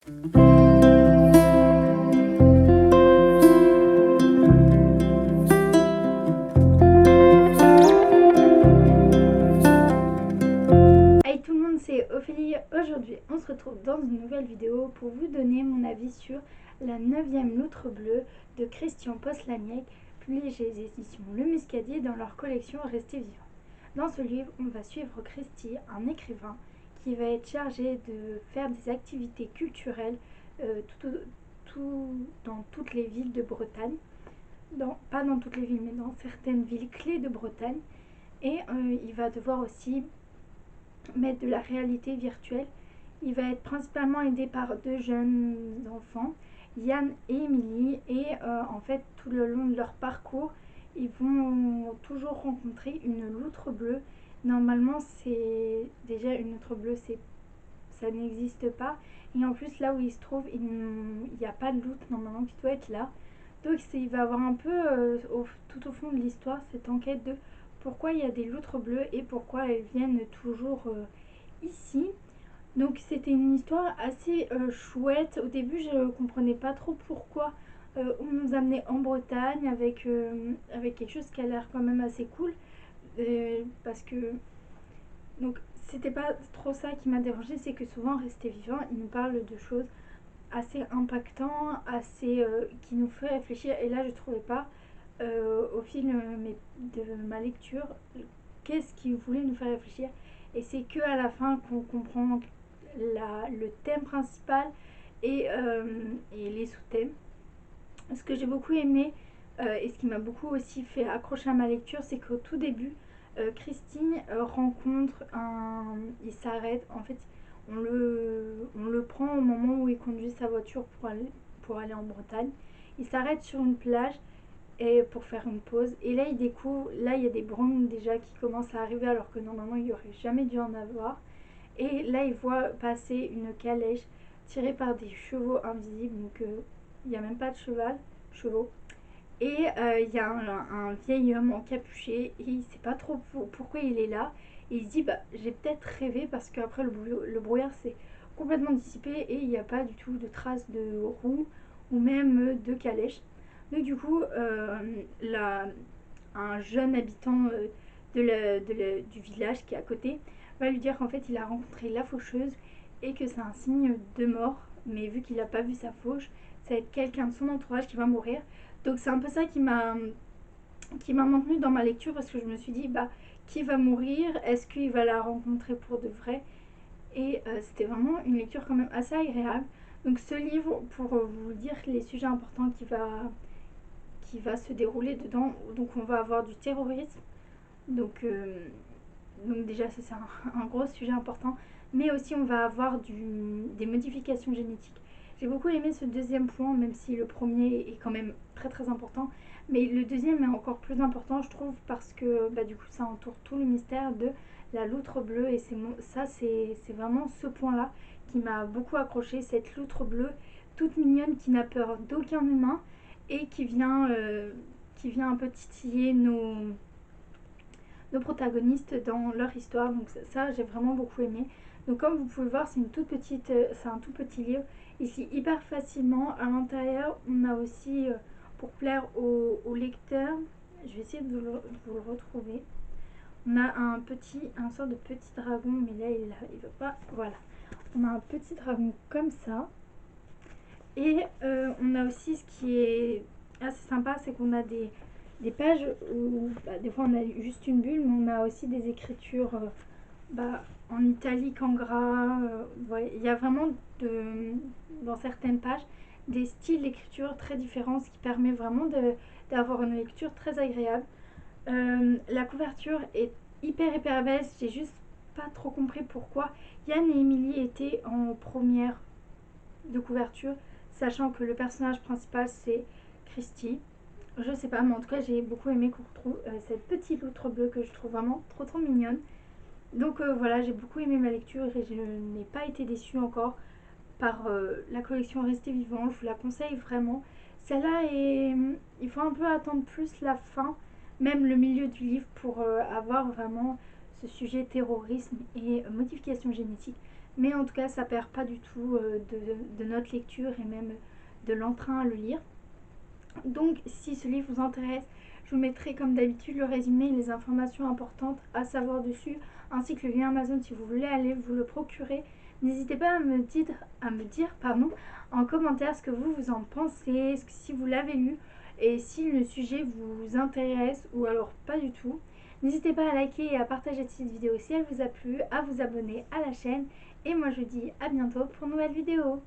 Hey tout le monde, c'est Ophélie. Aujourd'hui, on se retrouve dans une nouvelle vidéo pour vous donner mon avis sur la 9e Loutre Bleue de Christian Postlaniec, publiée chez les éditions Le Muscadier dans leur collection Rester Vivant. Dans ce livre, on va suivre Christy, un écrivain qui va être chargé de faire des activités culturelles dans toutes les villes de Bretagne. Pas dans toutes les villes, mais dans certaines villes clés de Bretagne. Et il va devoir aussi mettre de la réalité virtuelle. Il va être principalement aidé par deux jeunes enfants, Yann et Émilie, et en fait tout le long de leur parcours, ils vont toujours rencontrer une loutre bleue. Normalement, c'est déjà une loutre bleue, ça n'existe pas, et en plus là où il se trouve, il n'y a pas de loutre normalement qui doit être là. Donc il va avoir un peu tout au fond de l'histoire cette enquête de pourquoi il y a des loutres bleues et pourquoi elles viennent toujours ici. Donc c'était une histoire assez chouette. Au début, je ne comprenais pas trop pourquoi on nous amenait en Bretagne avec quelque chose qui a l'air quand même assez cool. Parce que donc c'était pas trop ça qui m'a dérangé, c'est que souvent Rester Vivant, il nous parle de choses assez impactantes, assez qui nous fait réfléchir. Et là, je trouvais pas au fil de ma lecture qu'est-ce qu'il voulait nous faire réfléchir. Et c'est que à la fin qu'on comprend le thème principal et les sous-thèmes. Ce que j'ai beaucoup aimé et ce qui m'a beaucoup aussi fait accrocher à ma lecture, c'est qu'au tout début, Christine rencontre il s'arrête, en fait, on le prend au moment où il conduit sa voiture pour aller en Bretagne. Il s'arrête sur une plage et pour faire une pause. Et là, il découvre, là, il y a des brumes déjà qui commencent à arriver alors que normalement, il n'y aurait jamais dû en avoir. Et là, il voit passer une calèche tirée par des chevaux invisibles. Donc, il n'y a même pas de chevaux. Et il y a un vieil homme encapuché et il ne sait pas trop pourquoi il est là. Et il se dit, bah, j'ai peut-être rêvé parce qu'après le brouillard s'est complètement dissipé et il n'y a pas du tout de traces de roues ou même de calèche. Donc du coup, un jeune habitant du village qui est à côté va lui dire qu'en fait il a rencontré la faucheuse et que c'est un signe de mort. Mais vu qu'il n'a pas vu sa fauche, ça va être quelqu'un de son entourage qui va mourir. Donc c'est un peu ça qui m'a maintenue dans ma lecture parce que je me suis dit, bah, qui va mourir? Est-ce qu'il va la rencontrer pour de vrai? Et c'était vraiment une lecture quand même assez agréable. Donc ce livre, pour vous dire les sujets importants qui va se dérouler dedans, donc on va avoir du terrorisme, donc, donc déjà ça c'est un gros sujet important, mais aussi on va avoir des modifications génétiques. J'ai beaucoup aimé ce deuxième point, même si le premier est quand même très très important, mais le deuxième est encore plus important je trouve parce que bah, du coup ça entoure tout le mystère de la loutre bleue et c'est vraiment ce point là qui m'a beaucoup accroché, cette loutre bleue toute mignonne qui n'a peur d'aucun humain et qui vient un peu titiller nos protagonistes dans leur histoire. Donc ça j'ai vraiment beaucoup aimé. Donc comme vous pouvez le voir, c'est un tout petit livre. Ici hyper facilement. À l'intérieur, on a aussi pour plaire aux lecteurs, je vais essayer de vous le retrouver. On a un sort de petit dragon, mais là il veut pas. Voilà. On a un petit dragon comme ça. Et on a aussi ce qui est assez sympa, c'est qu'on a des pages où bah, des fois on a juste une bulle, mais on a aussi des écritures bah, en italique, en gras. Ouais. Il y a vraiment dans certaines pages des styles d'écriture très différents, ce qui permet vraiment d'avoir une lecture très agréable. La couverture est hyper belle, j'ai juste pas trop compris pourquoi Yann et Émilie étaient en première de couverture, sachant que le personnage principal c'est Christy. Je sais pas, mais en tout cas j'ai beaucoup aimé qu'on retrouve cette petite loutre bleue que je trouve vraiment trop mignonne. Donc voilà, j'ai beaucoup aimé ma lecture et je n'ai pas été déçue encore par la collection Rester Vivant. Je vous la conseille vraiment. Celle-là il faut un peu attendre plus la fin, même le milieu du livre pour avoir vraiment ce sujet terrorisme et modification génétique. Mais en tout cas, ça perd pas du tout de notre lecture et même de l'entrain à le lire. Donc si ce livre vous intéresse, je vous mettrai comme d'habitude le résumé et les informations importantes à savoir dessus, ainsi que le lien Amazon si vous voulez aller vous le procurer. N'hésitez pas à me dire en commentaire ce que vous en pensez, si vous l'avez lu et si le sujet vous intéresse ou alors pas du tout. N'hésitez pas à liker et à partager cette vidéo si elle vous a plu, à vous abonner à la chaîne. Et moi je vous dis à bientôt pour une nouvelle vidéo.